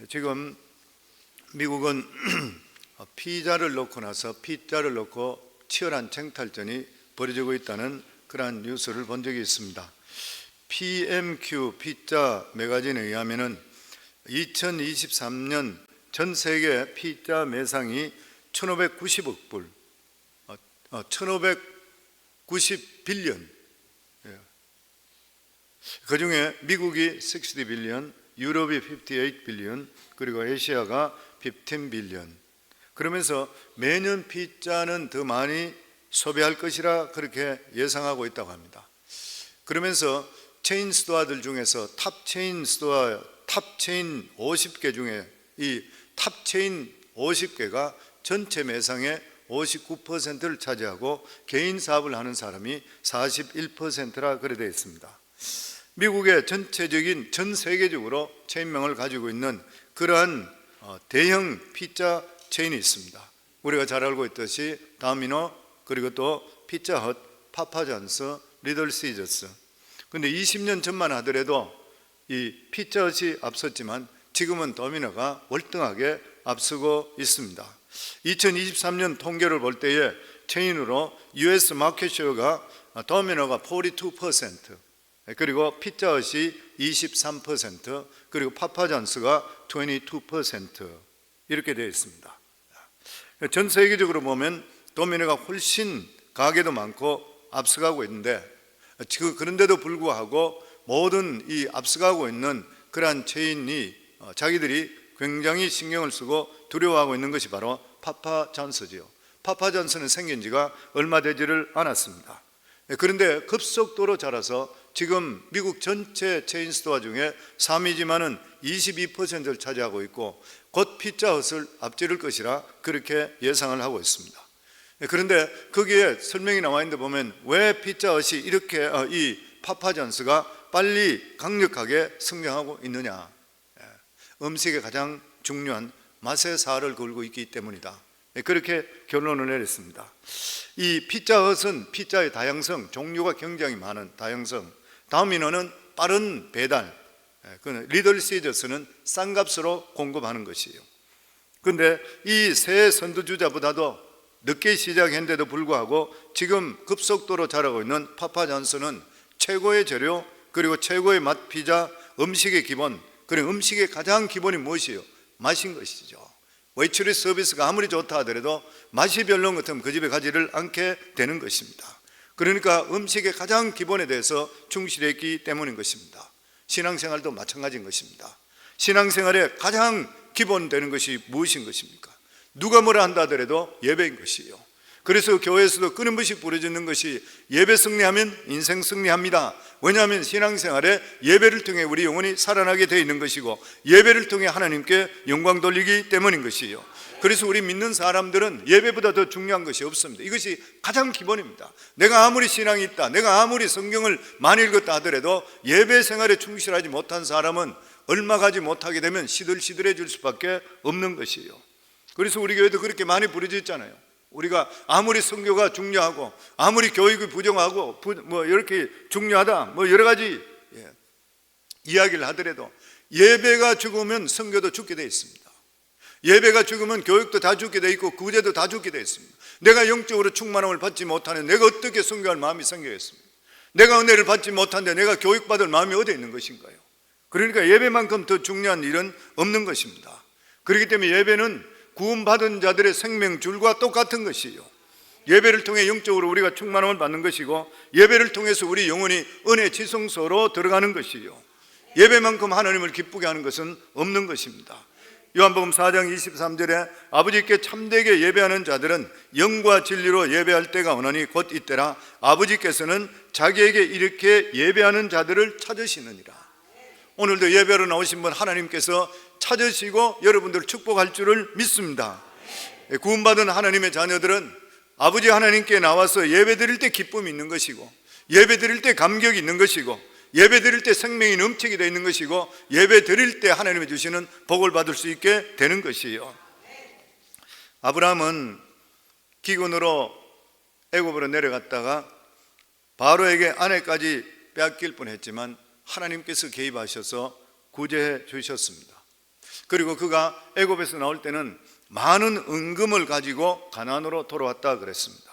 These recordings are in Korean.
지금 미국은 피자를 놓고 나서 P자를 놓고 치열한 쟁탈전이 벌어지고 있다는 그러한 뉴스를 본 적이 있습니다. PMQ 피자 매거진에 의하면 2023년 전 세계 피자 매상이 1590억 불, 1590빌리언, 그 중에 미국이 60빌리언, 유럽이 58빌리언, 그리고 아시아가 15빌리언. 그러면서 매년 피자는 더 많이 소비할 것이라 그렇게 예상하고 있다고 합니다. 그러면서 체인 스토어들 중에서 탑 체인 50개 중에 이 탑 체인 50개가 전체 매상의 59%를 차지하고 개인 사업을 하는 사람이 41%라 그래 되어 있습니다. 미국의 전체적인 전 세계적으로 체인명을 가지고 있는 그러한 대형 피자 체인이 있습니다. 우리가 잘 알고 있듯이 다미노, 그리고 또 피자헛, 파파존스, 리들 시저스. 그런데 20년 전만 하더라도 이 피자헛이 앞섰지만 지금은 도미노가 월등하게 앞서고 있습니다. 2023년 통계를 볼 때에 체인으로 US 마켓쉐어가 도미노가 42%, 그리고 피자헛이 23%, 그리고 파파존스가 22% 이렇게 되어 있습니다. 전 세계적으로 보면 도미노가 훨씬 가게도 많고 앞서가고 있는데, 그런데도 불구하고 모든 이 앞서가고 있는 그러한 체인이 자기들이 굉장히 신경을 쓰고 두려워하고 있는 것이 바로 파파존스지요. 파파존스는 생긴 지가 얼마 되지를 않았습니다. 그런데 급속도로 자라서 지금 미국 전체 체인 스토어 중에 3위지만은 22%를 차지하고 있고 곧 피자헛을 앞지를 것이라 그렇게 예상을 하고 있습니다. 그런데 거기에 설명이 나와 있는데 보면 왜 피자헛이 이렇게 이 파파존스가 빨리 강력하게 성장하고 있느냐? 음식의 가장 중요한 맛의 살을 걸고 있기 때문이다. 그렇게 결론을 내렸습니다. 이 피자헛은 피자의 다양성, 종류가 굉장히 많은 다양성, 다미노는 빠른 배달, 리들 시저스는 싼 값으로 공급하는 것이에요. 그런데 이 세 선두주자보다도 늦게 시작했는데도 불구하고 지금 급속도로 자라고 있는 파파존스는 최고의 재료, 그리고 최고의 맛 피자, 음식의 기본, 그리고 음식의 가장 기본이 무엇이에요? 맛인 것이죠. 웨이트리 서비스가 아무리 좋다 하더라도 맛이 별로인 것 같으면 그 집에 가지를 않게 되는 것입니다. 그러니까 음식의 가장 기본에 대해서 충실했기 때문인 것입니다. 신앙생활도 마찬가지인 것입니다. 신앙생활의 가장 기본 되는 것이 무엇인 것입니까? 누가 뭐라 한다 하더라도 예배인 것이에요. 그래서 교회에서도 끊임없이 부르짖는 것이 예배 승리하면 인생 승리합니다. 왜냐하면 신앙생활에 예배를 통해 우리 영혼이 살아나게 되어 있는 것이고 예배를 통해 하나님께 영광 돌리기 때문인 것이에요. 그래서 우리 믿는 사람들은 예배보다 더 중요한 것이 없습니다. 이것이 가장 기본입니다. 내가 아무리 신앙이 있다, 내가 아무리 성경을 많이 읽었다 하더라도 예배 생활에 충실하지 못한 사람은 얼마 가지 못하게 되면 시들시들해질 수밖에 없는 것이에요. 그래서 우리 교회도 그렇게 많이 부르짖잖아요. 우리가 아무리 선교가 중요하고 아무리 교육이 부정하고 뭐 이렇게 중요하다 뭐 여러 가지 이야기를 하더라도 예배가 죽으면 선교도 죽게 되어 있습니다. 예배가 죽으면 교육도 다 죽게 되어 있고 구제도 다 죽게 되어 있습니다. 내가 영적으로 충만함을 받지 못하는 내가 어떻게 선교할 마음이 생기겠습니까? 내가 은혜를 받지 못하는데 내가 교육받을 마음이 어디에 있는 것인가요? 그러니까 예배만큼 더 중요한 일은 없는 것입니다. 그렇기 때문에 예배는 구원받은 자들의 생명줄과 똑같은 것이에요. 예배를 통해 영적으로 우리가 충만함을 받는 것이고 예배를 통해서 우리 영혼이 은혜 지성소로 들어가는 것이에요. 예배만큼 하나님을 기쁘게 하는 것은 없는 것입니다. 요한복음 4장 23절에 아버지께 참되게 예배하는 자들은 영과 진리로 예배할 때가 오나니 곧 이때라. 아버지께서는 자기에게 이렇게 예배하는 자들을 찾으시느니라. 오늘도 예배로 나오신 분 하나님께서 찾으시고 여러분들을 축복할 줄을 믿습니다. 구원받은 하나님의 자녀들은 아버지 하나님께 나와서 예배 드릴 때 기쁨이 있는 것이고 예배 드릴 때 감격이 있는 것이고 예배 드릴 때 생명이 넘치게 되어 있는 것이고 예배 드릴 때 하나님이 주시는 복을 받을 수 있게 되는 것이에요. 아브라함은 기근으로 애굽으로 내려갔다가 바로에게 아내까지 빼앗길 뻔했지만 하나님께서 개입하셔서 구제해 주셨습니다. 그리고 그가 애굽에서 나올 때는 많은 은금을 가지고 가나안으로 돌아왔다 그랬습니다.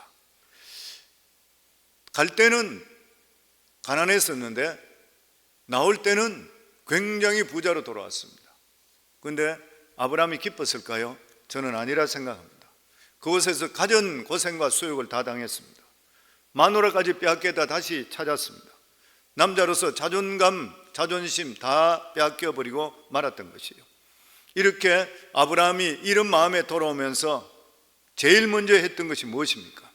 갈 때는 가난에 있었는데 나올 때는 굉장히 부자로 돌아왔습니다. 그런데 아브라함이 기뻤을까요? 저는 아니라 생각합니다. 그곳에서 가전 고생과 수욕을 다 당했습니다. 마누라까지 빼앗겨다 다시 찾았습니다. 남자로서 자존감, 자존심 다 빼앗겨버리고 말았던 것이요. 이렇게 아브라함이 이런 마음에 돌아오면서 제일 먼저 했던 것이 무엇입니까?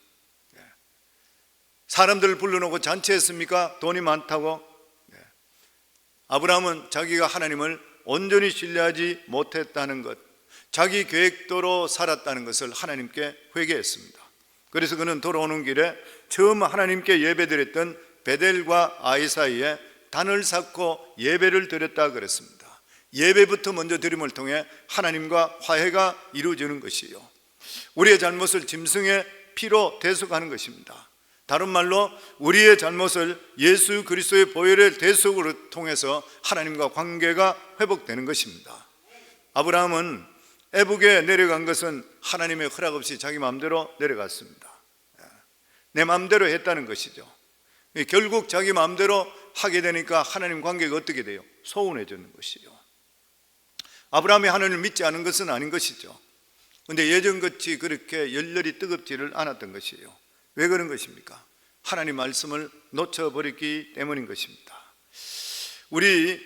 사람들을 불러놓고 잔치했습니까? 돈이 많다고? 아브라함은 자기가 하나님을 온전히 신뢰하지 못했다는 것, 자기 계획대로 살았다는 것을 하나님께 회개했습니다. 그래서 그는 돌아오는 길에 처음 하나님께 예배드렸던 베델과 아이 사이에 단을 쌓고 예배를 드렸다 그랬습니다. 예배부터 먼저 드림을 통해 하나님과 화해가 이루어지는 것이요, 우리의 잘못을 짐승의 피로 대속하는 것입니다. 다른 말로 우리의 잘못을 예수 그리스도의 보혈의 대속으로 통해서 하나님과 관계가 회복되는 것입니다. 아브라함은 애굽에 내려간 것은 하나님의 허락 없이 자기 마음대로 내려갔습니다. 내 마음대로 했다는 것이죠. 결국 자기 마음대로 하게 되니까 하나님 관계가 어떻게 돼요? 소원해지는 것이요. 아브라함이 하나님을 믿지 않은 것은 아닌 것이죠. 그런데 예전같이 그렇게 열렬히 뜨겁지를 않았던 것이에요. 왜 그런 것입니까? 하나님 말씀을 놓쳐버렸기 때문인 것입니다. 우리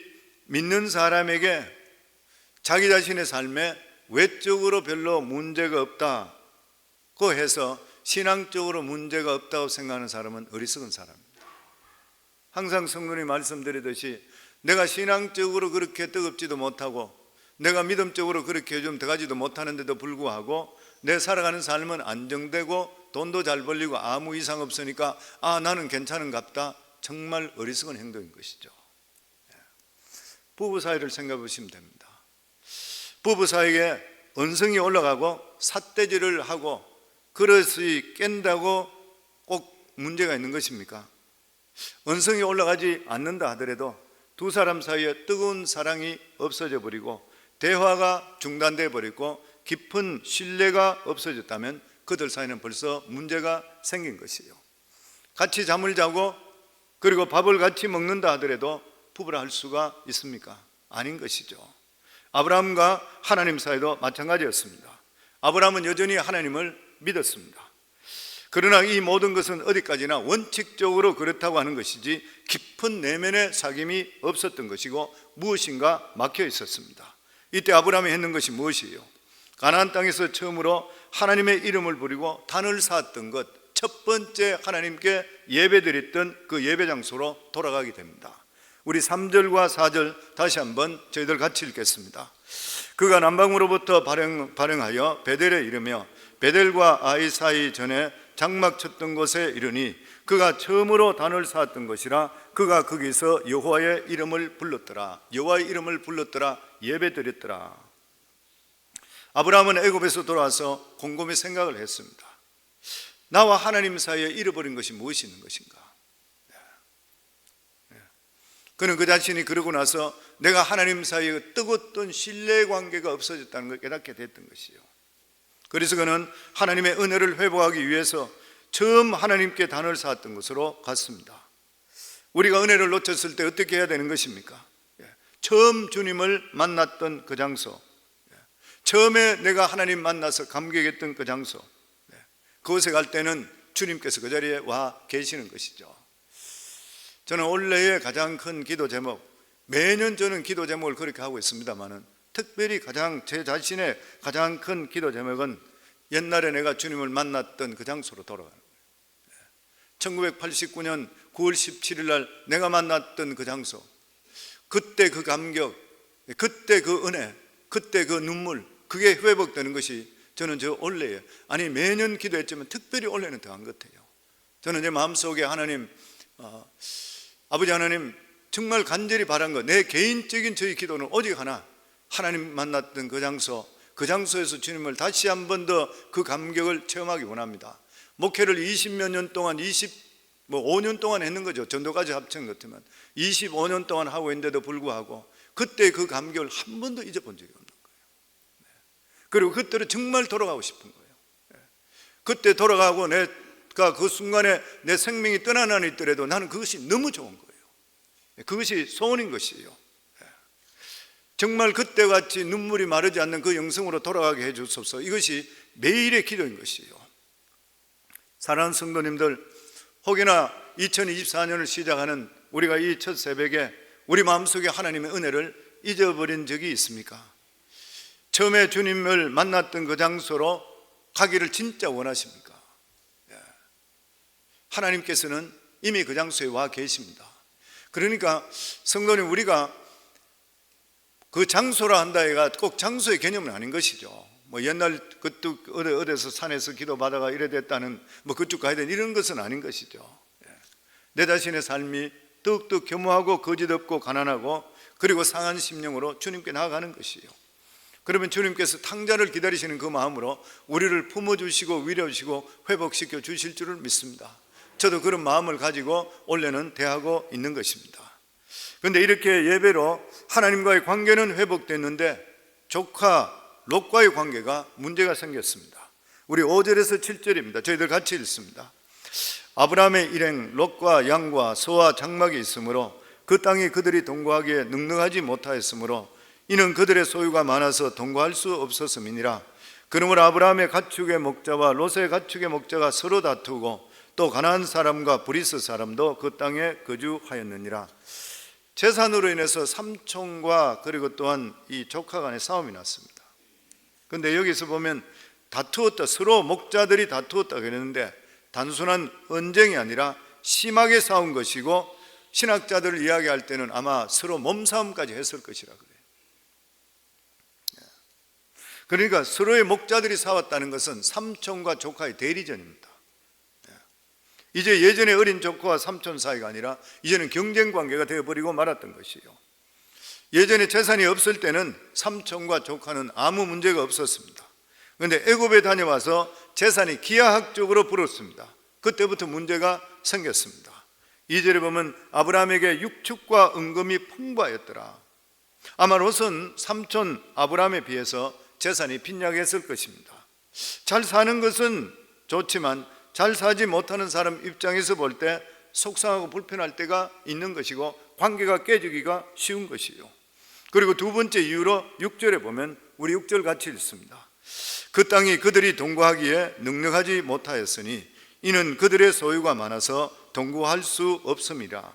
믿는 사람에게 자기 자신의 삶에 외적으로 별로 문제가 없다고 해서 신앙적으로 문제가 없다고 생각하는 사람은 어리석은 사람입니다. 항상 성도님이 말씀드리듯이 내가 신앙적으로 그렇게 뜨겁지도 못하고 내가 믿음적으로 그렇게 좀 들어가지도 못하는데도 불구하고 내 살아가는 삶은 안정되고 돈도 잘 벌리고 아무 이상 없으니까 나는 괜찮은갑다. 정말 어리석은 행동인 것이죠. 부부 사이를 생각해 보시면 됩니다. 부부 사이에 언성이 올라가고 삿대질을 하고 그릇이 깬다고 꼭 문제가 있는 것입니까? 언성이 올라가지 않는다 하더라도 두 사람 사이에 뜨거운 사랑이 없어져 버리고 대화가 중단돼 버리고 깊은 신뢰가 없어졌다면 그들 사이는 벌써 문제가 생긴 것이에요. 같이 잠을 자고 그리고 밥을 같이 먹는다 하더라도 부부라 할 수가 있습니까? 아닌 것이죠. 아브라함과 하나님 사이도 마찬가지였습니다. 아브라함은 여전히 하나님을 믿었습니다. 그러나 이 모든 것은 어디까지나 원칙적으로 그렇다고 하는 것이지 깊은 내면의 사귐이 없었던 것이고 무엇인가 막혀 있었습니다. 이때 아브라함이 했는 것이 무엇이에요? 가나안 땅에서 처음으로 하나님의 이름을 부리고 단을 쌓았던 것, 첫 번째 하나님께 예배드렸던 그 예배 장소로 돌아가게 됩니다. 우리 3절과 4절 다시 한번 저희들 같이 읽겠습니다. 그가 남방으로부터 발행하여 베델에 이르며 베델과 아이 사이 전에 장막 쳤던 곳에 이르니 그가 처음으로 단을 쌓았던 것이라 그가 거기서 여호와의 이름을 불렀더라. 여호와의 이름을 불렀더라. 예배드렸더라. 아브라함은 애굽에서 돌아와서 곰곰이 생각을 했습니다. 나와 하나님 사이에 잃어버린 것이 무엇이 있는 것인가? 그는 그 자신이 그러고 나서 내가 하나님 사이에 뜨겁던 신뢰관계가 없어졌다는 걸 깨닫게 됐던 것이요. 그래서 그는 하나님의 은혜를 회복하기 위해서 처음 하나님께 단을 쌓았던 곳으로 갔습니다. 우리가 은혜를 놓쳤을 때 어떻게 해야 되는 것입니까? 처음 주님을 만났던 그 장소, 처음에 내가 하나님 만나서 감격했던 그 장소, 그곳에 갈 때는 주님께서 그 자리에 와 계시는 것이죠. 저는 올해의 가장 큰 기도 제목, 매년 저는 기도 제목을 그렇게 하고 있습니다만은 특별히 제 자신의 가장 큰 기도 제목은 옛날에 내가 주님을 만났던 그 장소로 돌아가는 거예요. 1989년 9월 17일 날 내가 만났던 그 장소, 그때 그 감격, 그때 그 은혜, 그때 그 눈물, 그게 회복되는 것이 저는 저 올해에, 아니 매년 기도했지만 특별히 올해는 더한 것 같아요. 저는 제 마음속에 하나님, 아버지 하나님, 정말 간절히 바란 것, 내 개인적인 저희 기도는 오직 하나, 하나님 만났던 그 장소, 그 장소에서 주님을 다시 한 번 더 그 감격을 체험하기 원합니다. 목회를 20몇 년 동안 5년 동안 했는 거죠. 전도까지 합친 것 같으면 25년 동안 하고 있는데도 불구하고 그때 그 감격을 한 번도 잊어본 적이 없는 거예요. 그리고 그때로 정말 돌아가고 싶은 거예요. 그때 돌아가고 내가 그 순간에 내 생명이 떠나나 있더라도 나는 그것이 너무 좋은 거예요. 그것이 소원인 것이에요. 정말 그때같이 눈물이 마르지 않는 그 영성으로 돌아가게 해 주옵소서. 이것이 매일의 기도인 것이에요. 사랑하는 성도님들, 혹여나 2024년을 시작하는 우리가 이 첫 새벽에 우리 마음속에 하나님의 은혜를 잊어버린 적이 있습니까? 처음에 주님을 만났던 그 장소로 가기를 진짜 원하십니까? 하나님께서는 이미 그 장소에 와 계십니다. 그러니까 성도님, 우리가 그 장소라 한다 해가 꼭 장소의 개념은 아닌 것이죠. 뭐 옛날 그쪽 어디서 산에서 기도받아가 이래 됐다는 뭐 그쪽 가야 되는 이런 것은 아닌 것이죠. 내 자신의 삶이 더욱더 겸허하고 거짓 없고 가난하고 그리고 상한 심령으로 주님께 나아가는 것이에요. 그러면 주님께서 탕자를 기다리시는 그 마음으로 우리를 품어주시고 위로주시고 회복시켜 주실 줄을 믿습니다. 저도 그런 마음을 가지고 올해는 대하고 있는 것입니다. 그런데 이렇게 예배로 하나님과의 관계는 회복됐는데 조카 롯과의 관계가 문제가 생겼습니다. 우리 5절에서 7절입니다. 저희들 같이 읽습니다. 아브라함의 일행 롯과 양과 소와 장막이 있으므로 그 땅이 그들이 동거하기에 넉넉하지 못하였으므로 이는 그들의 소유가 많아서 동거할 수 없었음이니라. 그러므로 아브라함의 가축의 목자와 롯의 가축의 목자가 서로 다투고 또 가나안 사람과 브리스 사람도 그 땅에 거주하였느니라. 재산으로 인해서 삼촌과 그리고 또한 이 조카 간에 싸움이 났습니다. 그런데 여기서 보면 다투었다, 서로 목자들이 다투었다 그랬는데 단순한 언쟁이 아니라 심하게 싸운 것이고 신학자들을 이야기할 때는 아마 서로 몸싸움까지 했을 것이라 그래요. 그러니까 서로의 목자들이 싸웠다는 것은 삼촌과 조카의 대리전입니다. 이제 예전에 어린 조카와 삼촌 사이가 아니라 이제는 경쟁 관계가 되어버리고 말았던 것이에요. 예전에 재산이 없을 때는 삼촌과 조카는 아무 문제가 없었습니다. 그런데 애굽에 다녀와서 재산이 기하학적으로 불었습니다. 그때부터 문제가 생겼습니다. 2절에 보면 아브라함에게 육축과 은금이 풍부하였더라. 아마 롯은 삼촌 아브라함에 비해서 재산이 빈약했을 것입니다. 잘 사는 것은 좋지만 잘 사지 못하는 사람 입장에서 볼 때 속상하고 불편할 때가 있는 것이고 관계가 깨지기가 쉬운 것이에요. 그리고 두 번째 이유로 6절에 보면 우리 6절 같이 읽습니다. 그 땅이 그들이 동거하기에 넉넉하지 못하였으니 이는 그들의 소유가 많아서 동거할 수 없음이라.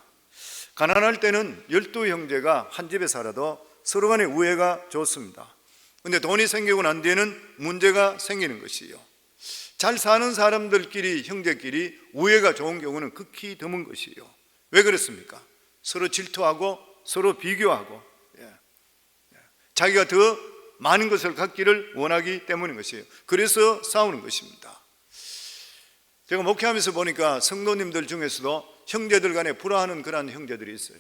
가난할 때는 12형제가 한 집에 살아도 서로 간의 우애가 좋습니다. 그런데 돈이 생기고 난 뒤에는 문제가 생기는 것이에요. 잘 사는 사람들끼리, 형제끼리 우애가 좋은 경우는 극히 드문 것이에요. 왜 그렇습니까? 서로 질투하고 서로 비교하고 자기가 더 많은 것을 갖기를 원하기 때문인 것이에요. 그래서 싸우는 것입니다. 제가 목회하면서 보니까 성도님들 중에서도 형제들 간에 불화하는 그런 형제들이 있어요.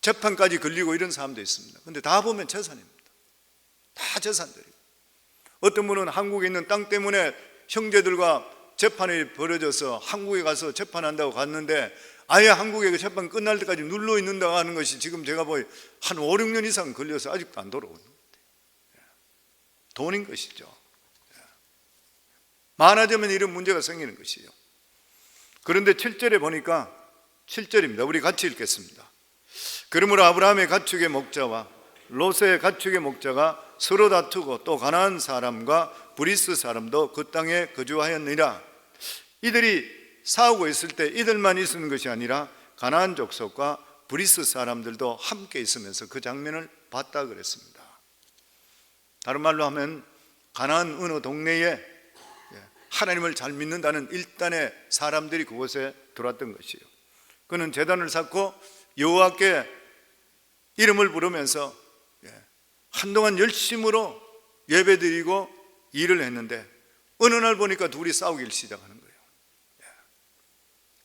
재판까지 걸리고 이런 사람도 있습니다. 그런데 다 보면 재산입니다. 다 재산들이에요. 어떤 분은 한국에 있는 땅 때문에 형제들과 재판이 벌어져서 한국에 가서 재판한다고 갔는데 아예 한국에 그 재판 끝날 때까지 눌러 있는다고 하는 것이 지금 제가 보기 한 5, 6년 이상 걸려서 아직도 안 돌아오는 것 같아요. 돈인 것이죠. 많아지면 이런 문제가 생기는 것이에요. 그런데 7절에 보니까 7절입니다. 우리 같이 읽겠습니다. 그러므로 아브라함의 가축의 목자와 롯의 가축의 목자가 서로 다투고 또 가나안 사람과 브리스 사람도 그 땅에 거주하였느니라. 이들이 싸우고 있을 때 이들만 있는 것이 아니라 가나안 족속과 브리스 사람들도 함께 있으면서 그 장면을 봤다 그랬습니다. 다른 말로 하면 가나안 어느 동네에 하나님을 잘 믿는다는 일단의 사람들이 그곳에 들어왔던 것이에요. 그는 제단을 쌓고 여호와께 이름을 부르면서 한동안 열심으로 예배드리고 일을 했는데 어느 날 보니까 둘이 싸우기 시작하는 거예요.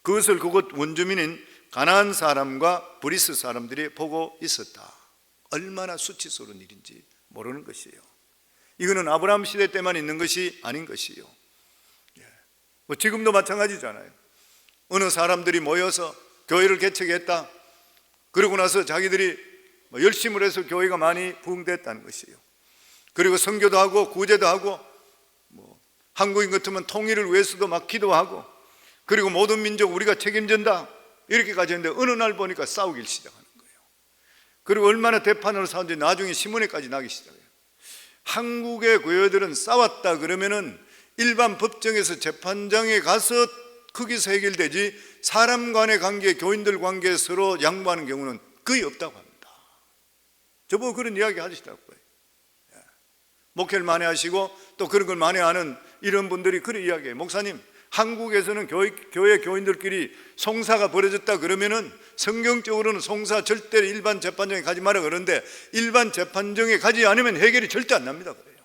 그것을 그곳 원주민인 가나안 사람과 브리스 사람들이 보고 있었다. 얼마나 수치스러운 일인지 모르는 것이에요. 이거는 아브라함 시대 때만 있는 것이 아닌 것이에요. 뭐 지금도 마찬가지잖아요. 어느 사람들이 모여서 교회를 개척했다. 그러고 나서 자기들이 열심을 해서 교회가 많이 부흥됐다는 것이에요. 그리고 선교도 하고 구제도 하고, 한국인 같으면 통일을 위해서도 막 기도하고, 그리고 모든 민족 우리가 책임진다 이렇게까지 했는데 어느 날 보니까 싸우기 시작하는 거예요. 그리고 얼마나 대판으로 싸운지 나중에 신문에까지 나기 시작해요. 한국의 교회들은 싸웠다 그러면은 일반 법정에서 재판장에 가서 거기서 해결되지, 사람 간의 관계, 교인들 관계 서로 양보하는 경우는 거의 없다고 합니다. 저보고 그런 이야기 하시더라고요. 목회를 많이 하시고 또 그런 걸 많이 아는 이런 분들이 그런 이야기해요. 목사님, 한국에서는 교회 교인들끼리 송사가 벌어졌다 그러면은 성경적으로는 송사 절대 일반 재판정에 가지 마라 그러는데, 일반 재판정에 가지 않으면 해결이 절대 안 납니다 그래요.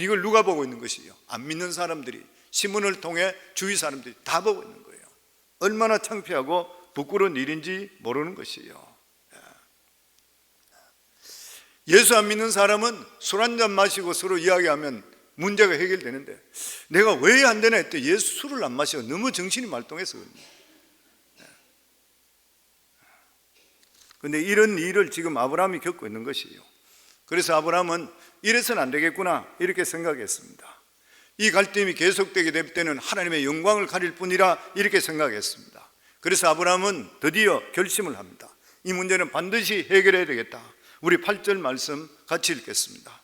이걸 누가 보고 있는 것이에요? 안 믿는 사람들이, 신문을 통해 주위 사람들이 다 보고 있는 거예요. 얼마나 창피하고 부끄러운 일인지 모르는 것이에요. 예수 안 믿는 사람은 술 한잔 마시고 서로 이야기하면 문제가 해결되는데, 내가 왜 안 되나 했더니 예수 술을 안 마셔. 너무 정신이 말똥해서. 그런데 이런 일을 지금 아브라함이 겪고 있는 것이에요. 그래서 아브라함은 이래서는 안 되겠구나 이렇게 생각했습니다. 이 갈등이 계속되게 될 때는 하나님의 영광을 가릴 뿐이라 이렇게 생각했습니다. 그래서 아브라함은 드디어 결심을 합니다. 이 문제는 반드시 해결해야 되겠다. 우리 8절 말씀 같이 읽겠습니다.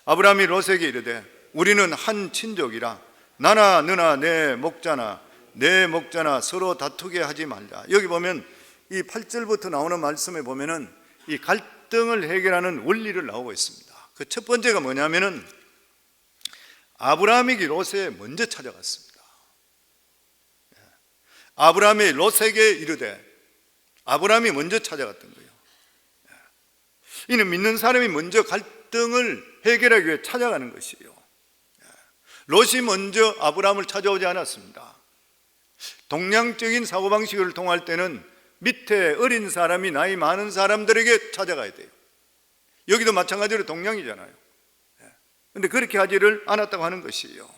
아브라함이 롯에게 이르되 우리는 한 친족이라 나나 너나 내 목자나 서로 다투게 하지 말자. 여기 보면 이 8절부터 나오는 말씀에 보면은 이 갈등을 해결하는 원리를 나오고 있습니다. 그 첫 번째가 뭐냐면은 아브라함이 롯에 먼저 찾아갔습니다. 아브라함이 롯에게 이르되, 아브라함이 먼저 찾아갔던 거예요. 이는 믿는 사람이 먼저 갈등을 해결하기 위해 찾아가는 것이에요. 롯이 먼저 아브라함을 찾아오지 않았습니다. 동양적인 사고방식을 통할 때는 밑에 어린 사람이 나이 많은 사람들에게 찾아가야 돼요. 여기도 마찬가지로 동양이잖아요. 그런데 그렇게 하지를 않았다고 하는 것이에요.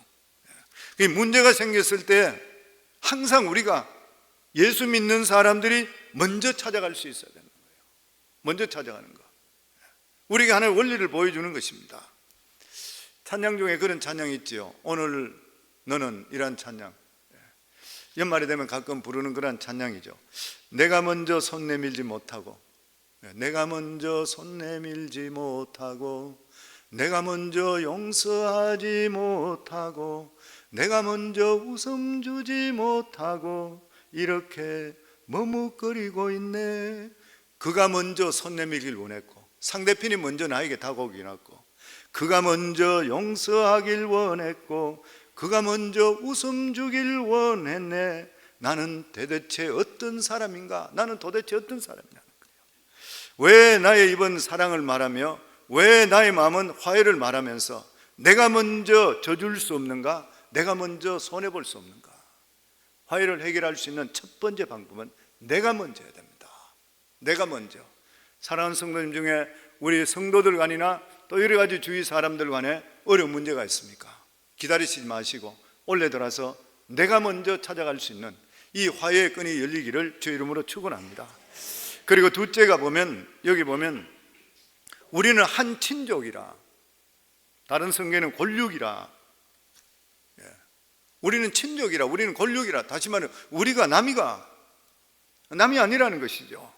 문제가 생겼을 때 항상 우리가 예수 믿는 사람들이 먼저 찾아갈 수 있어야 되는 거예요. 먼저 찾아가는 거. 우리에게 하나의 원리를 보여주는 것입니다. 찬양 중에 그런 찬양이 있지요. 오늘 너는, 이란 찬양. 연말이 되면 가끔 부르는 그런 찬양이죠. 내가 먼저 손 내밀지 못하고, 내가 먼저 손 내밀지 못하고, 내가 먼저 용서하지 못하고, 내가 먼저 웃음 주지 못하고 이렇게 머뭇거리고 있네. 그가 먼저 손 내밀길 원했고, 상대편이 먼저 나에게 다가오긴 했고, 그가 먼저 용서하길 원했고, 그가 먼저 웃음 주길 원했네. 나는 도대체 어떤 사람인가? 나는 도대체 어떤 사람이냐는 거예요. 왜 나의 이번 사랑을 말하며, 왜 나의 마음은 화해를 말하면서 내가 먼저 져줄 수 없는가? 내가 먼저 손해볼 수 없는가? 화해를 해결할 수 있는 첫 번째 방법은 내가 먼저 해야 됩니다. 내가 먼저. 사랑하는 성도님 중에 우리 성도들 간이나 또 여러 가지 주위 사람들 간에 어려운 문제가 있습니까? 기다리시지 마시고 올해 들어서 내가 먼저 찾아갈 수 있는 이 화해의 끈이 열리기를 주의 이름으로 축원합니다. 그리고 둘째가 보면, 여기 보면 우리는 한 친족이라, 다른 성경에는 골육이라, 우리는 친족이라, 우리는 골육이라. 다시 말해 우리가 남이 아니라는 것이죠.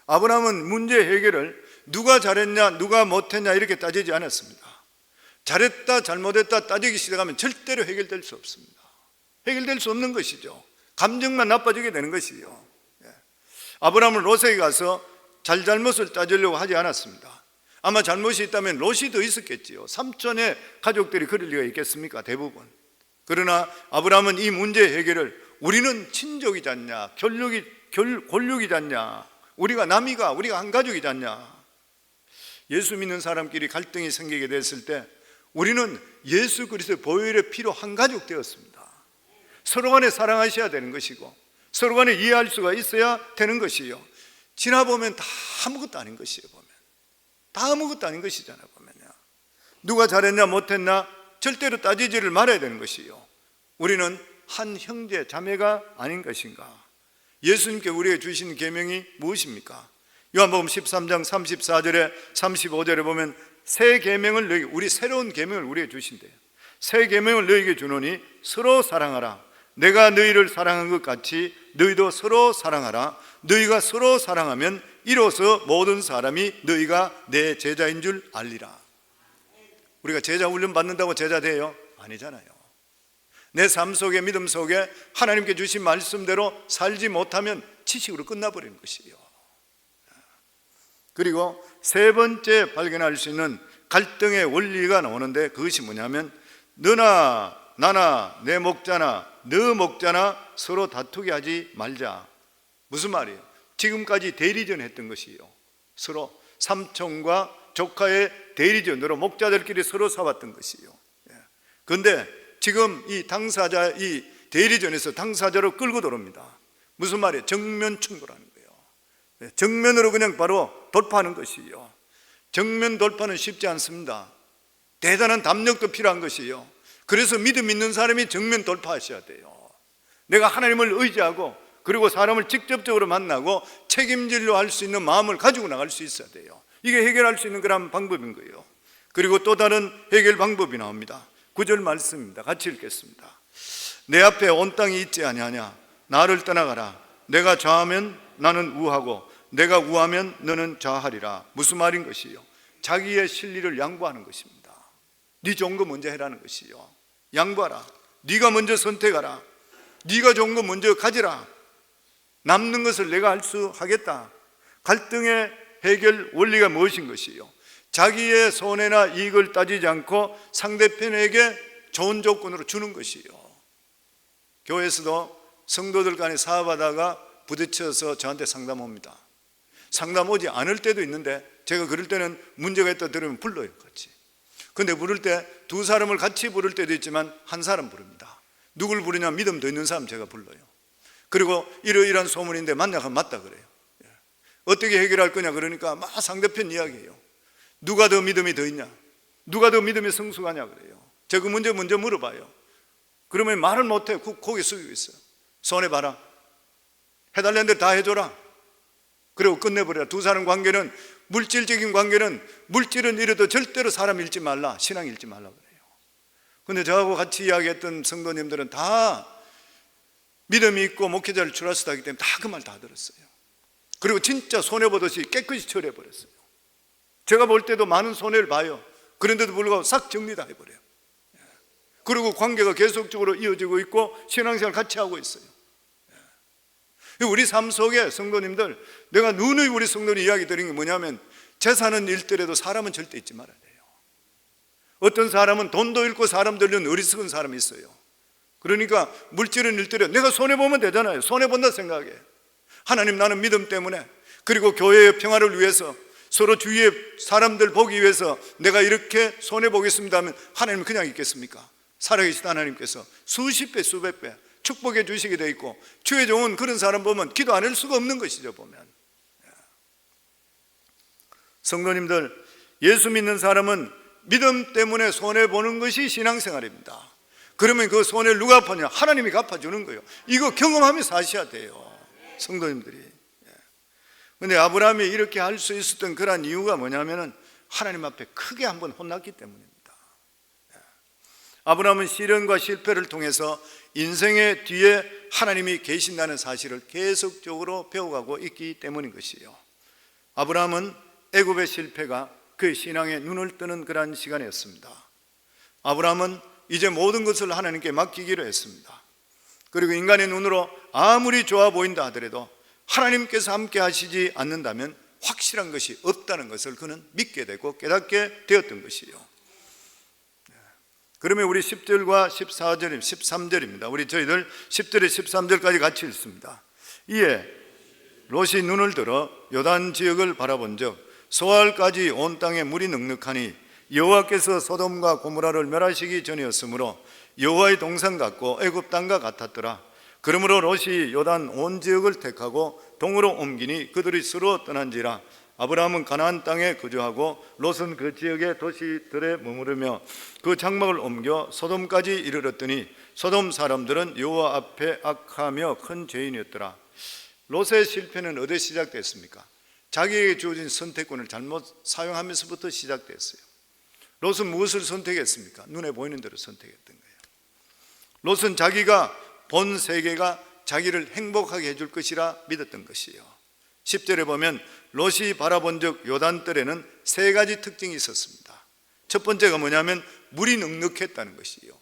아브라함은 문제 해결을 누가 잘했냐 누가 못했냐 이렇게 따지지 않았습니다. 잘했다 잘못했다 따지기 시작하면 절대로 해결될 수 없습니다. 해결될 수 없는 것이죠. 감정만 나빠지게 되는 것이요. 아브라함은 롯에게 가서 잘못을 따지려고 하지 않았습니다. 아마 잘못이 있다면 롯이 더 있었겠지요. 삼촌의 가족들이 그럴 리가 있겠습니까? 대부분. 그러나 아브라함은 이 문제 해결을 우리는 친족이지 않냐, 골육이지 않냐, 우리가 남이가, 우리가 한 가족이지 않냐. 예수 믿는 사람끼리 갈등이 생기게 됐을 때 우리는 예수 그리스도의 보혈의 피로 한 가족 되었습니다. 서로 간에 사랑하셔야 되는 것이고 서로 간에 이해할 수가 있어야 되는 것이요. 지나보면 다 아무것도 아닌 것이에요. 보면 다 아무것도 아닌 것이잖아요. 보면요. 누가 잘했냐 못했나 절대로 따지지를 말아야 되는 것이요. 우리는 한 형제 자매가 아닌 것인가? 예수님께 우리에게 주신 계명이 무엇입니까? 요한복음 13장 34절에 35절에 보면 새 계명을 너희, 우리 새로운 계명을 우리에게 주신대요. 새 계명을 너희에게 주노니 서로 사랑하라. 내가 너희를 사랑한 것 같이 너희도 서로 사랑하라. 너희가 서로 사랑하면 이로써 모든 사람이 너희가 내 제자인 줄 알리라. 우리가 제자 훈련 받는다고 제자 돼요? 아니잖아요. 내 삶 속에, 믿음 속에 하나님께 주신 말씀대로 살지 못하면 지식으로 끝나버리는 것이에요. 그리고 세 번째 발견할 수 있는 갈등의 원리가 나오는데, 그것이 뭐냐면 너나 나나 내 목자나 너 목자나 서로 다투게 하지 말자. 무슨 말이에요? 지금까지 대리전 했던 것이에요. 서로 삼촌과 조카의 대리전으로 목자들끼리 서로 싸웠던 것이에요. 그런데 지금 이 당사자, 이 대리전에서 당사자로 끌고 들어옵니다. 무슨 말이에요? 정면 충돌하는 거예요. 정면으로 그냥 바로 돌파하는 것이에요. 정면 돌파는 쉽지 않습니다. 대단한 담력도 필요한 것이에요. 그래서 믿음 있는 사람이 정면 돌파하셔야 돼요. 내가 하나님을 의지하고 그리고 사람을 직접적으로 만나고 책임질로 할 수 있는 마음을 가지고 나갈 수 있어야 돼요. 이게 해결할 수 있는 그런 방법인 거예요. 그리고 또 다른 해결 방법이 나옵니다. 9절 말씀입니다. 같이 읽겠습니다. 내 앞에 온 땅이 있지 아니하냐? 나를 떠나가라. 내가 좌하면 나는 우하고 내가 우하면 너는 좌하리라. 무슨 말인 것이요? 자기의 실리를 양보하는 것입니다. 네 좋은 거 먼저 해라는 것이요. 양보하라. 네가 먼저 선택하라. 네가 좋은 거 먼저 가지라. 남는 것을 내가 할 수 하겠다. 갈등의 해결 원리가 무엇인 것이요? 자기의 손해나 이익을 따지지 않고 상대편에게 좋은 조건으로 주는 것이요. 교회에서도 성도들 간에 사업하다가 부딪혀서 저한테 상담 옵니다. 상담 오지 않을 때도 있는데 제가 그럴 때는 문제가 있다 들으면 불러요, 같이. 근데 부를 때 두 사람을 같이 부를 때도 있지만 한 사람 부릅니다. 누굴 부르냐? 믿음도 있는 사람 제가 불러요. 그리고 이러이러한 소문인데 맞냐고 맞다 그래요. 어떻게 해결할 거냐 그러니까 막 상대편 이야기해요. 누가 더 믿음이 더 있냐? 누가 더 믿음이 성숙하냐 그래요. 제가 그 문제 먼저 물어봐요. 그러면 말을 못해. 고개 숙이고 있어요. 손해봐라. 해달라는 대로 다 해줘라. 그리고 끝내버려라. 두 사람 관계는, 물질적인 관계는, 물질은 이래도 절대로 사람 잃지 말라, 신앙 잃지 말라 그래요. 근데 저하고 같이 이야기했던 성도님들은 다 믿음이 있고 목회자를 출하시다 하기 때문에 다 그 말 다 들었어요. 그리고 진짜 손해보듯이 깨끗이 처리해버렸어요. 제가 볼 때도 많은 손해를 봐요. 그런데도 불구하고 싹 정리 다 해버려요. 그리고 관계가 계속적으로 이어지고 있고 신앙생활 같이 하고 있어요. 우리 삶 속에 성도님들, 내가 누누이 우리 성도님 이야기 드린 게 뭐냐면, 재산은 잃더라도 사람은 절대 잊지 말아야 돼요. 어떤 사람은 돈도 잃고 사람도 잃는 어리석은 사람이 있어요. 그러니까 물질은 잃더라도 내가 손해보면 되잖아요. 손해본다 생각해. 하나님, 나는 믿음 때문에, 그리고 교회의 평화를 위해서, 서로 주위의 사람들 보기 위해서 내가 이렇게 손해보겠습니다 하면 하나님은 그냥 있겠습니까? 살아계신 하나님께서 수십 배 수백 배 축복해 주시게 돼 있고, 주의 종은 그런 사람 보면 기도 안 할 수가 없는 것이죠. 보면 성도님들, 예수 믿는 사람은 믿음 때문에 손해보는 것이 신앙생활입니다. 그러면 그 손해를 누가 갚느냐? 하나님이 갚아주는 거예요. 이거 경험하면서 하셔야 돼요, 성도님들이. 그런데 아브라함이 이렇게 할 수 있었던 그런 이유가 뭐냐면은 하나님 앞에 크게 한번 혼났기 때문입니다. 아브라함은 시련과 실패를 통해서 인생의 뒤에 하나님이 계신다는 사실을 계속적으로 배워가고 있기 때문인 것이에요. 아브라함은 애굽의 실패가 그의 신앙에 눈을 뜨는 그런 시간이었습니다. 아브라함은 이제 모든 것을 하나님께 맡기기로 했습니다. 그리고 인간의 눈으로 아무리 좋아 보인다 하더라도 하나님께서 함께 하시지 않는다면 확실한 것이 없다는 것을 그는 믿게 되고 깨닫게 되었던 것이에요. 그러면 우리 10절과 14절, 13절입니다. 우리 저희들 10절에 13절까지 같이 읽습니다. 이에 롯이 눈을 들어 요단 지역을 바라본 적 소알까지 온 땅에 물이 넉넉하니 여호와께서 소돔과 고모라를 멸하시기 전이었으므로 여호와의 동산 같고 애굽 땅과 같았더라. 그러므로 롯이 요단 온 지역을 택하고 동으로 옮기니 그들이 서로 떠난지라. 아브라함은 가나안 땅에 거주하고 롯은 그 지역의 도시들에 머무르며 그 장막을 옮겨 소돔까지 이르렀더니 소돔 사람들은 여호와 앞에 악하며 큰 죄인이었더라. 롯의 실패는 어디에 시작됐습니까? 자기에게 주어진 선택권을 잘못 사용하면서부터 시작됐어요. 롯은 무엇을 선택했습니까? 눈에 보이는 대로 선택했던 거예요. 롯은 자기가 본 세계가 자기를 행복하게 해줄 것이라 믿었던 것이에요. 10절에 보면 롯이 바라본 적 요단뜰에는 세 가지 특징이 있었습니다. 첫 번째가 뭐냐면 물이 넉넉했다는 것이에요.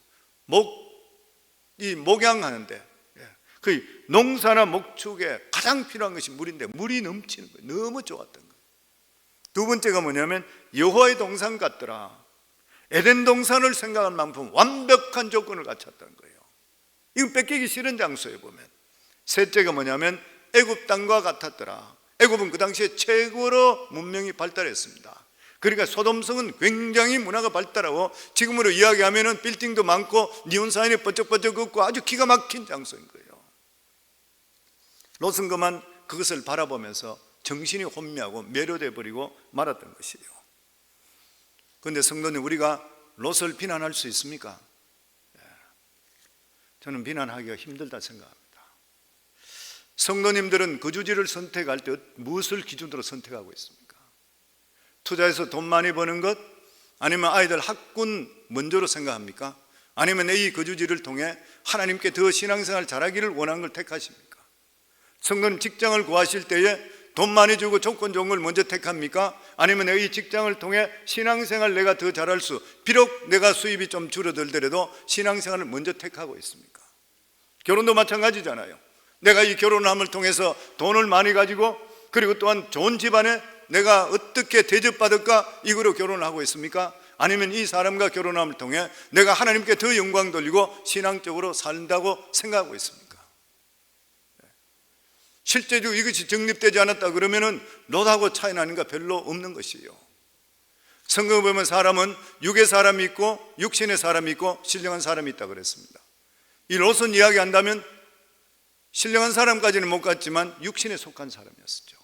목양하는데 그 농사나 목축에 가장 필요한 것이 물인데 물이 넘치는 거예요. 너무 좋았던 거예요. 두 번째가 뭐냐면 여호와의 동산 같더라. 에덴 동산을 생각할 만큼 완벽한 조건을 갖췄다는 거예요. 이건 뺏기기 싫은 장소에 보면. 셋째가 뭐냐면 애굽 땅과 같았더라. 애굽은 그 당시에 최고로 문명이 발달했습니다. 그러니까 소돔성은 굉장히 문화가 발달하고 지금으로 이야기하면 빌딩도 많고 니온사인이 번쩍번쩍 걷고 아주 기가 막힌 장소인 거예요. 롯은 그만 그것을 바라보면서 정신이 혼미하고 매료돼 버리고 말았던 것이에요. 그런데 성도님, 우리가 롯을 비난할 수 있습니까? 저는 비난하기가 힘들다 생각합니다. 성도님들은 거주지를 선택할 때 무엇을 기준으로 선택하고 있습니까? 투자해서 돈 많이 버는 것? 아니면 아이들 학군 먼저로 생각합니까? 아니면 이 거주지를 통해 하나님께 더 신앙생활 잘하기를 원하는 걸 택하십니까? 성도님, 직장을 구하실 때에 돈 많이 주고 조건 좋은 걸 먼저 택합니까? 아니면 내가 이 직장을 통해 신앙생활 내가 더 잘할 수, 비록 내가 수입이 좀 줄어들더라도 신앙생활을 먼저 택하고 있습니까? 결혼도 마찬가지잖아요. 내가 이 결혼함을 통해서 돈을 많이 가지고 그리고 또한 좋은 집안에 내가 어떻게 대접받을까 이거로 결혼을 하고 있습니까? 아니면 이 사람과 결혼함을 통해 내가 하나님께 더 영광 돌리고 신앙적으로 산다고 생각하고 있습니까? 실제적으로 이것이 정립되지 않았다 그러면은 롯하고 차이 나는 게 별로 없는 것이에요. 성경에 보면 사람은 육의 사람이 있고 육신의 사람이 있고 신령한 사람이 있다 그랬습니다. 이 롯은 이야기한다면 신령한 사람까지는 못 갔지만 육신에 속한 사람이었죠.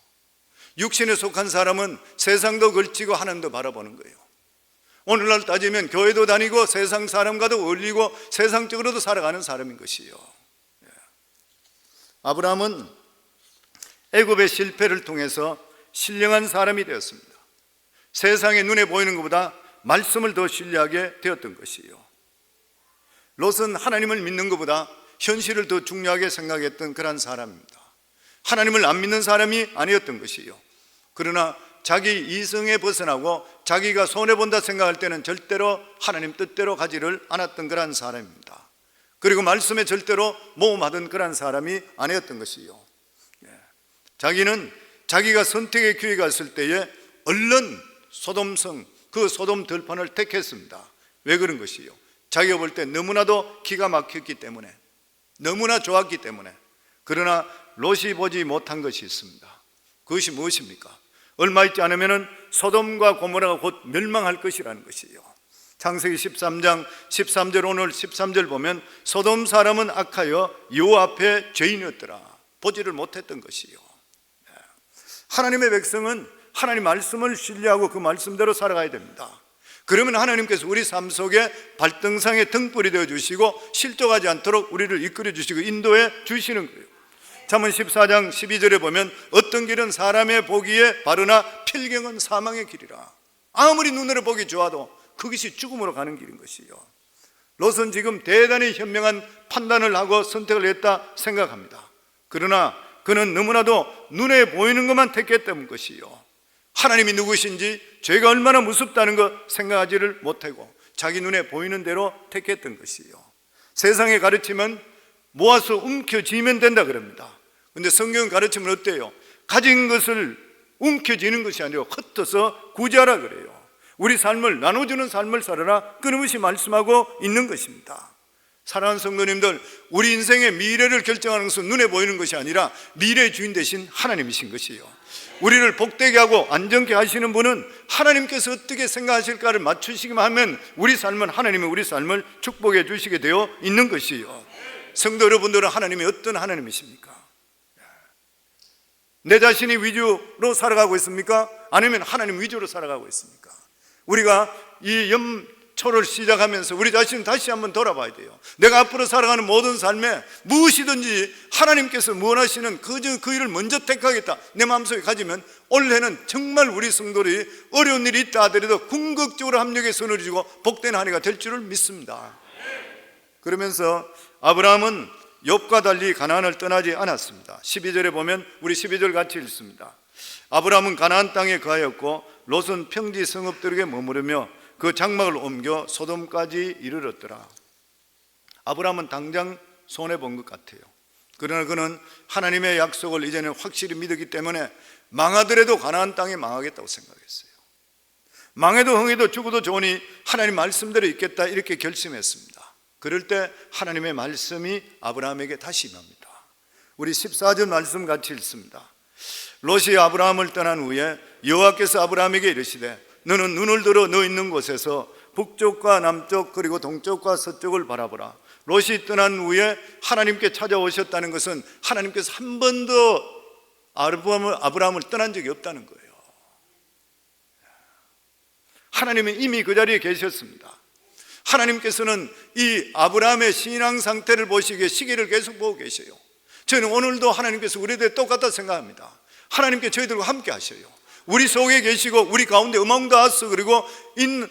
육신에 속한 사람은 세상도 걸치고 하나님도 바라보는 거예요. 오늘날 따지면 교회도 다니고 세상 사람과도 어울리고 세상적으로도 살아가는 사람인 것이에요. 아브라함은 애굽의 실패를 통해서 신령한 사람이 되었습니다. 세상에 눈에 보이는 것보다 말씀을 더 신뢰하게 되었던 것이에요. 롯은 하나님을 믿는 것보다 현실을 더 중요하게 생각했던 그런 사람입니다. 하나님을 안 믿는 사람이 아니었던 것이에요. 그러나 자기 이성에 벗어나고 자기가 손해본다 생각할 때는 절대로 하나님 뜻대로 가지를 않았던 그런 사람입니다. 그리고 말씀에 절대로 모험하던 그런 사람이 아니었던 것이에요. 자기는 자기가 선택의 기회가 있을 때에 얼른 소돔성, 그 소돔 들판을 택했습니다. 왜 그런 것이에요? 자기가 볼 때 너무나도 기가 막혔기 때문에, 너무나 좋았기 때문에. 그러나 롯이 보지 못한 것이 있습니다. 그것이 무엇입니까? 얼마 있지 않으면 소돔과 고모라가 곧 멸망할 것이라는 것이에요. 창세기 13장 13절, 오늘 13절 보면 소돔 사람은 악하여 여호와 앞에 죄인이었더라. 보지를 못했던 것이에요. 하나님의 백성은 하나님 말씀을 신뢰하고 그 말씀대로 살아가야 됩니다. 그러면 하나님께서 우리 삶 속에 발등상의 등불이 되어 주시고 실족하지 않도록 우리를 이끌어 주시고 인도해 주시는 거예요. 잠언 14장 12절에 보면 어떤 길은 사람의 보기에 바르나 필경은 사망의 길이라. 아무리 눈으로 보기 좋아도 그것이 죽음으로 가는 길인 것이요. 롯은 지금 대단히 현명한 판단을 하고 선택을 했다 생각합니다. 그러나 그는 너무나도 눈에 보이는 것만 택했던 것이요, 하나님이 누구신지 죄가 얼마나 무섭다는 것 생각하지를 못하고 자기 눈에 보이는 대로 택했던 것이요. 세상의 가르침은 모아서 움켜쥐면 된다 그럽니다. 그런데 성경 가르침은 어때요? 가진 것을 움켜쥐는 것이 아니라 흩어서 구제하라 그래요. 우리 삶을 나눠주는 삶을 살아라, 끊임없이 말씀하고 있는 것입니다. 사랑하는 성도님들, 우리 인생의 미래를 결정하는 것은 눈에 보이는 것이 아니라 미래의 주인 되신 하나님이신 것이에요. 우리를 복되게 하고 안정케 하시는 분은 하나님께서 어떻게 생각하실까를 맞추시기만 하면 우리 삶은 하나님이 우리 삶을 축복해 주시게 되어 있는 것이에요. 성도 여러분들은 하나님이 어떤 하나님이십니까? 내 자신이 위주로 살아가고 있습니까? 아니면 하나님 위주로 살아가고 있습니까? 우리가 이 초를 시작하면서 우리 자신을 다시 한번 돌아봐야 돼요. 내가 앞으로 살아가는 모든 삶에 무엇이든지 하나님께서 원하시는 그 일을 먼저 택하겠다 내 마음속에 가지면 올해는 정말 우리 성도들이 어려운 일이 있다 하더라도 궁극적으로 합력의 손을 쥐고 복된 한 해가 될 줄을 믿습니다. 그러면서 아브라함은 욥과 달리 가나안을 떠나지 않았습니다. 12절에 보면 우리 12절 같이 읽습니다. 아브라함은 가나안 땅에 거하였고 롯은 평지 성읍들에게 머무르며 그 장막을 옮겨 소돔까지 이르렀더라. 아브라함은 당장 손해본 것 같아요. 그러나 그는 하나님의 약속을 이제는 확실히 믿었기 때문에 망하더라도 가나안 땅에 망하겠다고 생각했어요. 망해도 흥해도 죽어도 좋으니 하나님 말씀대로 있겠다 이렇게 결심했습니다. 그럴 때 하나님의 말씀이 아브라함에게 다시 임합니다. 우리 14절 말씀 같이 읽습니다. 롯이 아브라함을 떠난 후에 여호와께서 아브라함에게 이르시되 너는 눈을 들어 너 있는 곳에서 북쪽과 남쪽 그리고 동쪽과 서쪽을 바라보라. 롯이 떠난 후에 하나님께 찾아오셨다는 것은 하나님께서 한 번도 아브라함을 떠난 적이 없다는 거예요. 하나님은 이미 그 자리에 계셨습니다. 하나님께서는 이 아브라함의 신앙 상태를 보시기에 시기를 계속 보고 계셔요. 저는 오늘도 하나님께서 우리에 대해 똑같다 생각합니다. 하나님께 저희들과 함께 하셔요. 우리 속에 계시고 우리 가운데 어마ung 다스 그리고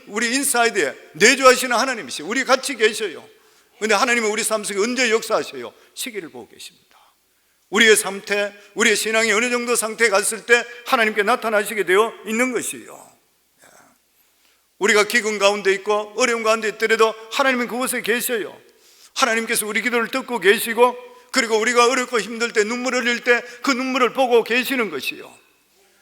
우리 인사이드에 내주하시는 하나님이시요. 우리 같이 계셔요. 그런데 하나님은 우리 삶 속에 언제 역사하셔요? 시기를 보고 계십니다. 우리의 상태, 우리의 신앙이 어느 정도 상태에 갔을 때 하나님께 나타나시게 되어 있는 것이에요. 우리가 기근 가운데 있고 어려움 가운데 있더라도 하나님은 그곳에 계셔요. 하나님께서 우리 기도를 듣고 계시고 그리고 우리가 어렵고 힘들 때 눈물을 흘릴 때 그 눈물을 보고 계시는 것이요.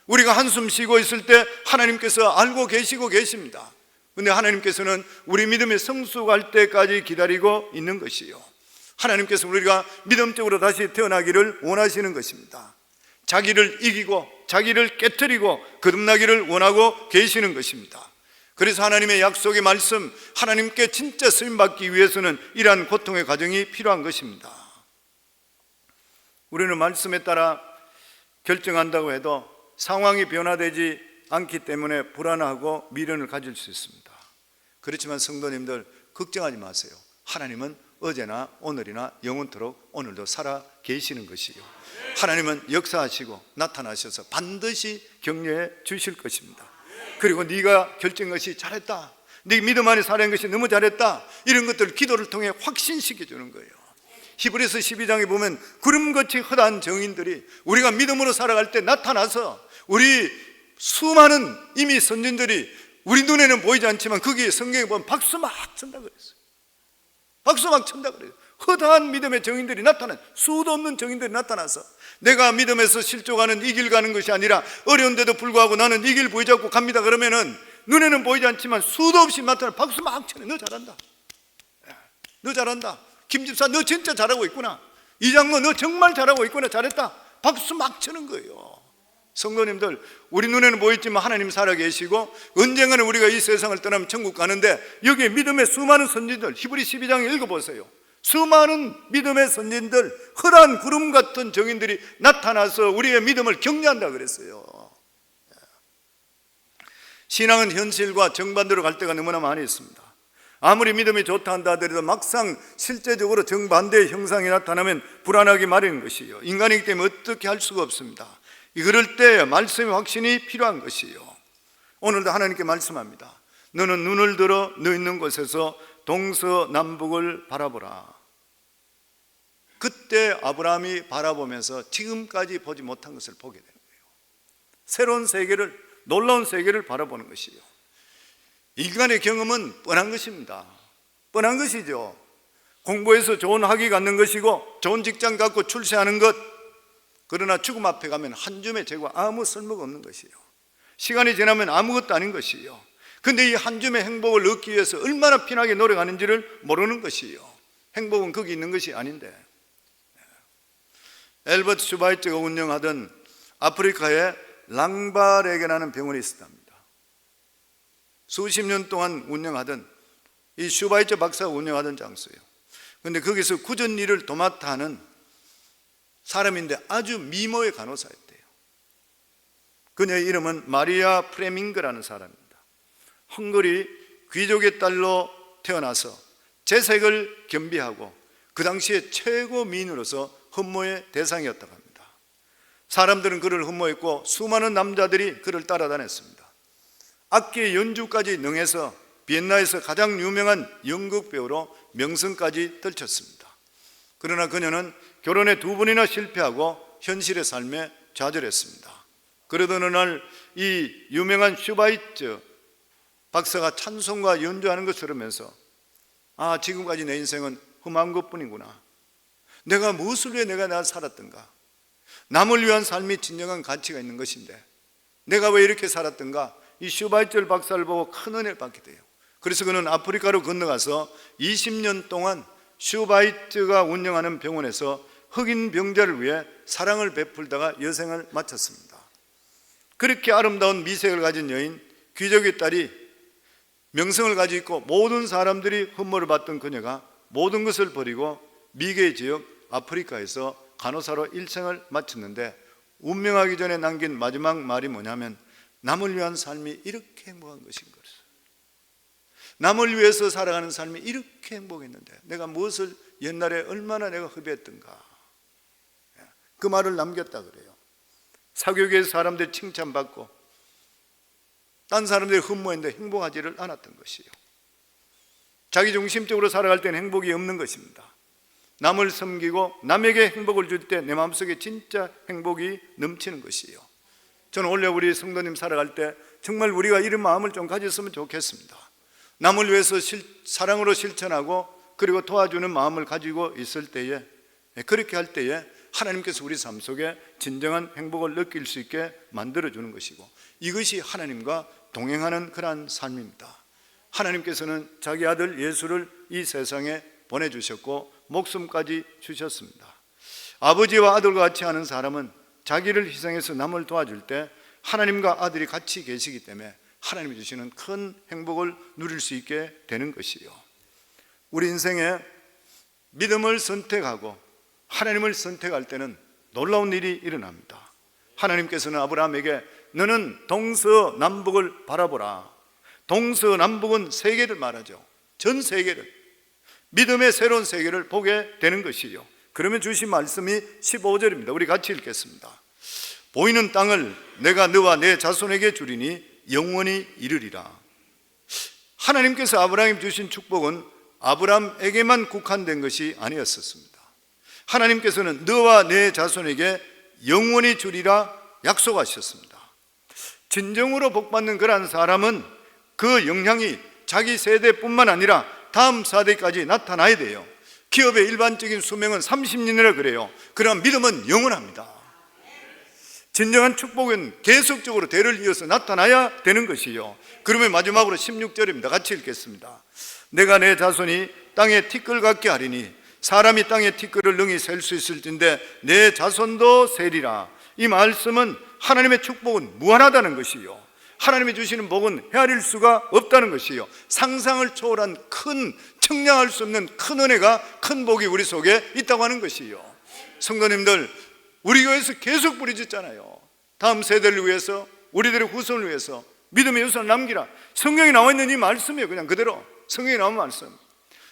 우리가 한숨 쉬고 있을 때 하나님께서 알고 계시고 계십니다. 그런데 하나님께서는 우리 믿음의 성숙할 때까지 기다리고 있는 것이요. 하나님께서 우리가 믿음적으로 다시 태어나기를 원하시는 것입니다. 자기를 이기고 자기를 깨트리고 거듭나기를 원하고 계시는 것입니다. 그래서 하나님의 약속의 말씀, 하나님께 진짜 쓰임받기 위해서는 이러한 고통의 과정이 필요한 것입니다. 우리는 말씀에 따라 결정한다고 해도 상황이 변화되지 않기 때문에 불안하고 미련을 가질 수 있습니다. 그렇지만 성도님들 걱정하지 마세요. 하나님은 어제나 오늘이나 영원토록 오늘도 살아 계시는 것이요. 하나님은 역사하시고 나타나셔서 반드시 격려해 주실 것입니다. 그리고 네가 결정한 것이 잘했다, 네 믿음 안에 살아온 것이 너무 잘했다, 이런 것들을 기도를 통해 확신시켜 주는 거예요. 히브리서 12장에 보면 구름같이 허다한 정인들이 우리가 믿음으로 살아갈 때 나타나서 우리 수많은 이미 선진들이 우리 눈에는 보이지 않지만 거기에 성경에 보면 박수 막 친다 그랬어요. 박수 막 친다 그래요. 허다한 믿음의 정인들이 나타난, 수도 없는 정인들이 나타나서 내가 믿음에서 실족하는 이 길 가는 것이 아니라 어려운데도 불구하고 나는 이 길 보이지 않고 갑니다 그러면은 눈에는 보이지 않지만 수도 없이 나타나는 박수 막 치네. 너 잘한다, 너 잘한다, 김집사 너 진짜 잘하고 있구나, 이장로 너 정말 잘하고 있구나, 잘했다, 박수 막 치는 거예요. 성도님들, 우리 눈에는 보이지만 하나님 살아계시고 언젠가는 우리가 이 세상을 떠나면 천국 가는데 여기에 믿음의 수많은 선진들, 히브리 12장 읽어보세요. 수많은 믿음의 선진들, 허란 구름 같은 정인들이 나타나서 우리의 믿음을 격려한다 그랬어요. 신앙은 현실과 정반대로 갈 때가 너무나 많이 있습니다. 아무리 믿음이 좋다 한다 하더라도 막상 실제적으로 정반대의 형상이 나타나면 불안하기 마련인 것이요. 인간이기 때문에 어떻게 할 수가 없습니다. 그럴 때 말씀의 확신이 필요한 것이요. 오늘도 하나님께 말씀합니다. 너는 눈을 들어 너 있는 곳에서 동서남북을 바라보라. 그때 아브라함이 바라보면서 지금까지 보지 못한 것을 보게 되는 거예요. 새로운 세계를, 놀라운 세계를 바라보는 것이요. 인간의 경험은 뻔한 것입니다. 뻔한 것이죠. 공부해서 좋은 학위 갖는 것이고 좋은 직장 갖고 출세하는 것, 그러나 죽음 앞에 가면 한 줌의 재고 아무 쓸모가 없는 것이요. 시간이 지나면 아무것도 아닌 것이요. 근데 이 한 줌의 행복을 얻기 위해서 얼마나 피나게 노력하는지를 모르는 것이요. 행복은 거기 있는 것이 아닌데. 엘버트 슈바이처가 운영하던 아프리카의 랑바렉이라는 병원이 있었답니다. 수십 년 동안 운영하던, 이 슈바이처 박사가 운영하던 장소예요. 그런데 거기서 굳은 일을 도맡아 하는 사람인데 아주 미모의 간호사였대요. 그녀의 이름은 마리아 프레밍그라는 사람입니다. 헝거리 귀족의 딸로 태어나서 재색을 겸비하고 그 당시에 최고 미인으로서 흠모의 대상이었다고 합니다. 사람들은 그를 흠모했고 수많은 남자들이 그를 따라다녔습니다. 악기의 연주까지 능해서 비엔나에서 가장 유명한 연극 배우로 명성까지 떨쳤습니다. 그러나 그녀는 결혼에 2번이나 실패하고 현실의 삶에 좌절했습니다. 그러던 어느 날 이 유명한 슈바이처 박사가 찬송가 연주하는 것을 들으면서 지금까지 내 인생은 험한 것뿐이구나. 내가 무엇을 위해 내가 살았던가. 남을 위한 삶이 진정한 가치가 있는 것인데 내가 왜 이렇게 살았던가. 이 슈바이처 박사를 보고 큰 은혜를 받게 돼요. 그래서 그는 아프리카로 건너가서 20년 동안 슈바이처가 운영하는 병원에서 흑인 병자를 위해 사랑을 베풀다가 여생을 마쳤습니다. 그렇게 아름다운 미색을 가진 여인, 귀족의 딸이 명성을 가지고 있고 모든 사람들이 흠모를 받던 그녀가 모든 것을 버리고 미개 지역 아프리카에서 간호사로 일생을 마쳤는데 운명하기 전에 남긴 마지막 말이 뭐냐면 남을 위한 삶이 이렇게 행복한 것인 것을, 남을 위해서 살아가는 삶이 이렇게 행복했는데 내가 무엇을 옛날에 얼마나 내가 흡입했던가. 그 말을 남겼다 그래요. 사교계에서 사람들이 칭찬받고 딴 사람들이 흠모했는데 행복하지를 않았던 것이에요. 자기중심적으로 살아갈 때는 행복이 없는 것입니다. 남을 섬기고 남에게 행복을 줄 때 내 마음속에 진짜 행복이 넘치는 것이에요. 저는 원래 우리 성도님 살아갈 때 정말 우리가 이런 마음을 좀 가졌으면 좋겠습니다. 남을 위해서 사랑으로 실천하고 그리고 도와주는 마음을 가지고 있을 때에, 그렇게 할 때에 하나님께서 우리 삶 속에 진정한 행복을 느낄 수 있게 만들어주는 것이고 이것이 하나님과 동행하는 그러한 삶입니다. 하나님께서는 자기 아들 예수를 이 세상에 보내주셨고 목숨까지 주셨습니다. 아버지와 아들과 같이 하는 사람은 자기를 희생해서 남을 도와줄 때 하나님과 아들이 같이 계시기 때문에 하나님이 주시는 큰 행복을 누릴 수 있게 되는 것이요. 우리 인생에 믿음을 선택하고 하나님을 선택할 때는 놀라운 일이 일어납니다. 하나님께서는 아브라함에게 너는 동서남북을 바라보라. 동서남북은 세계를 말하죠. 전 세계를, 믿음의 새로운 세계를 보게 되는 것이요. 그러면 주신 말씀이 15절입니다. 우리 같이 읽겠습니다. 보이는 땅을 내가 너와 내 자손에게 주리니 영원히 이르리라. 하나님께서 아브라함에게 주신 축복은 아브라함에게만 국한된 것이 아니었습니다. 하나님께서는 너와 내 자손에게 영원히 주리라 약속하셨습니다. 진정으로 복받는 그러한 사람은 그 영향이 자기 세대뿐만 아니라 다음 세대까지 나타나야 돼요. 기업의 일반적인 수명은 30년이라 그래요. 그러나 믿음은 영원합니다. 진정한 축복은 계속적으로 대를 이어서 나타나야 되는 것이요. 그러면 마지막으로 16절입니다. 같이 읽겠습니다. 내가 내 자손이 땅에 티끌 같게 하리니 사람이 땅에 티끌을 능히 셀 수 있을 텐데 내 자손도 세리라. 이 말씀은 하나님의 축복은 무한하다는 것이요, 하나님이 주시는 복은 헤아릴 수가 없다는 것이요, 상상을 초월한 큰, 청량할 수 없는 큰 은혜가, 큰 복이 우리 속에 있다고 하는 것이요. 성도님들, 우리 교회에서 계속 부르짖잖아요. 다음 세대를 위해서, 우리들의 후손을 위해서 믿음의 유산을 남기라. 성경에 나와 있는 이 말씀이에요. 그냥 그대로 성경에 나온 말씀.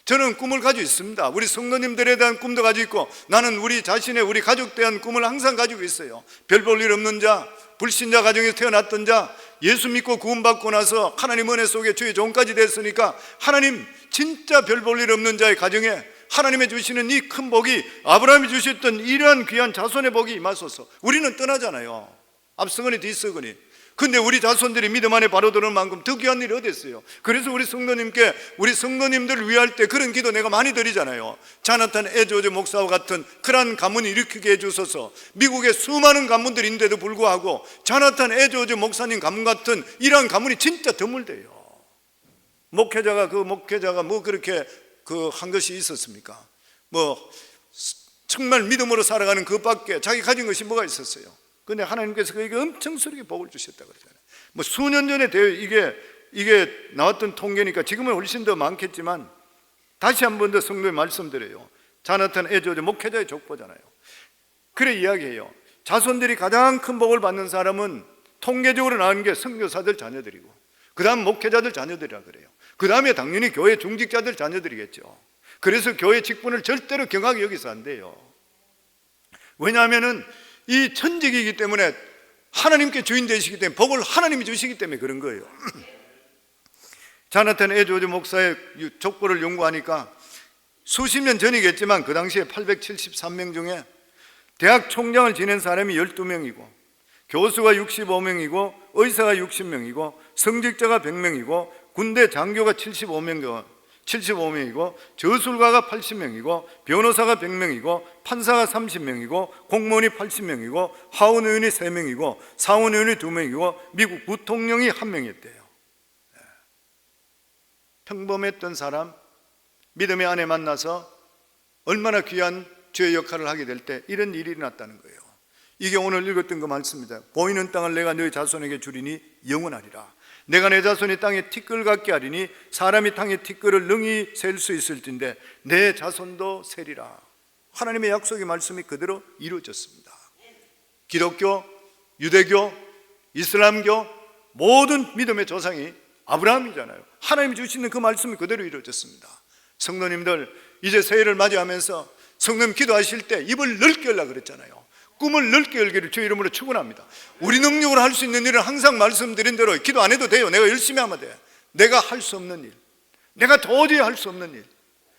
저는 꿈을 가지고 있습니다. 우리 성도님들에 대한 꿈도 가지고 있고, 나는 우리 자신의, 우리 가족에 대한 꿈을 항상 가지고 있어요. 별 볼 일 없는 자, 불신자 가정에서 태어났던 자, 예수 믿고 구원받고 나서 하나님 은혜 속에 주의 종까지 됐으니까 하나님 진짜 별 볼 일 없는 자의 가정에 하나님의 주시는 이 큰 복이, 아브라함이 주셨던 이러한 귀한 자손의 복이 임하소서. 우리는 떠나잖아요. 앞서거니 뒤서거니. 근데 우리 자손들이 믿음 안에 바로 들어오는 만큼 더 귀한 일이 어디 있어요? 그래서 우리 성도님께, 우리 성도님들을 위할 때 그런 기도 내가 많이 드리잖아요. 자나탄 에조즈 목사와 같은 그러한 가문을 일으키게 해주소서. 미국에 수많은 가문들인데도 불구하고 자나탄 에조즈 목사님 가문 같은 이러한 가문이 진짜 드물대요. 목회자가 뭐 그렇게 한 것이 있었습니까? 정말 믿음으로 살아가는 그밖에 자기 가진 것이 뭐가 있었어요? 근데 하나님께서 그에게 엄청스럽게 복을 주셨다 그러잖아요. 수년 전에 이게 나왔던 통계니까 지금은 훨씬 더 많겠지만 다시 한 번 더 성도에 말씀드려요. 자나탄 에조즈 목회자의 족보잖아요. 그래 이야기해요. 자손들이 가장 큰 복을 받는 사람은 통계적으로 나온 게 선교사들 자녀들이고, 그 다음 목회자들 자녀들이라 그래요. 그 다음에 당연히 교회 중직자들 자녀들이겠죠. 그래서 교회 직분을 절대로 경하게 여기서 안 돼요. 왜냐하면 이 천직이기 때문에 하나님께 주인 되시기 때문에 복을 하나님이 주시기 때문에 그런 거예요. 자나탄 에조지 목사의 족보를 연구하니까 수십 년 전이겠지만 그 당시에 873명 중에 대학 총장을 지낸 사람이 12명이고 교수가 65명이고 의사가 60명이고 성직자가 100명이고 군대 장교가 75명이고 저술가가 80명이고 변호사가 100명이고 판사가 30명이고 공무원이 80명이고 하원의원이 3명이고 상원의원이 2명이고 미국 부통령이 1명이었대요. 평범했던 사람, 믿음의 아내 만나서 얼마나 귀한 주의 역할을 하게 될 때 이런 일이 일어났다는 거예요. 이게 오늘 읽었던 그 말씀입니다. 보이는 땅을 내가 너희 자손에게 주리니 영원하리라. 내가 내 자손이 땅에 티끌 같게 하리니 사람이 땅에 티끌을 능히 셀 수 있을 텐데 내 자손도 세리라. 하나님의 약속의 말씀이 그대로 이루어졌습니다. 기독교, 유대교, 이슬람교 모든 믿음의 조상이 아브라함이잖아요. 하나님이 주시는 그 말씀이 그대로 이루어졌습니다. 성도님들, 이제 새해를 맞이하면서 성도님 기도하실 때 입을 넓게 열라 그랬잖아요. 꿈을 넓게 열기를 주의 이름으로 축원합니다. 우리 능력으로 할 수 있는 일은 항상 말씀드린 대로 기도 안 해도 돼요. 내가 열심히 하면 돼. 내가 할 수 없는 일, 내가 도저히 할 수 없는 일,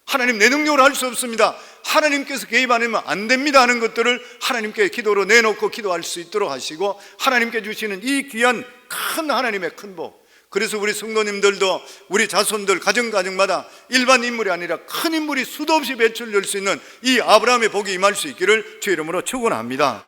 하나님 내 능력으로 할 수 없습니다, 하나님께서 개입 안 하면 안 됩니다 하는 것들을 하나님께 기도로 내놓고 기도할 수 있도록 하시고 하나님께 주시는 이 귀한 큰 하나님의 큰 복, 그래서 우리 성도님들도 우리 자손들 가정마다 일반 인물이 아니라 큰 인물이 수도 없이 배출될 수 있는 이 아브라함의 복이 임할 수 있기를 주의 이름으로 축원합니다.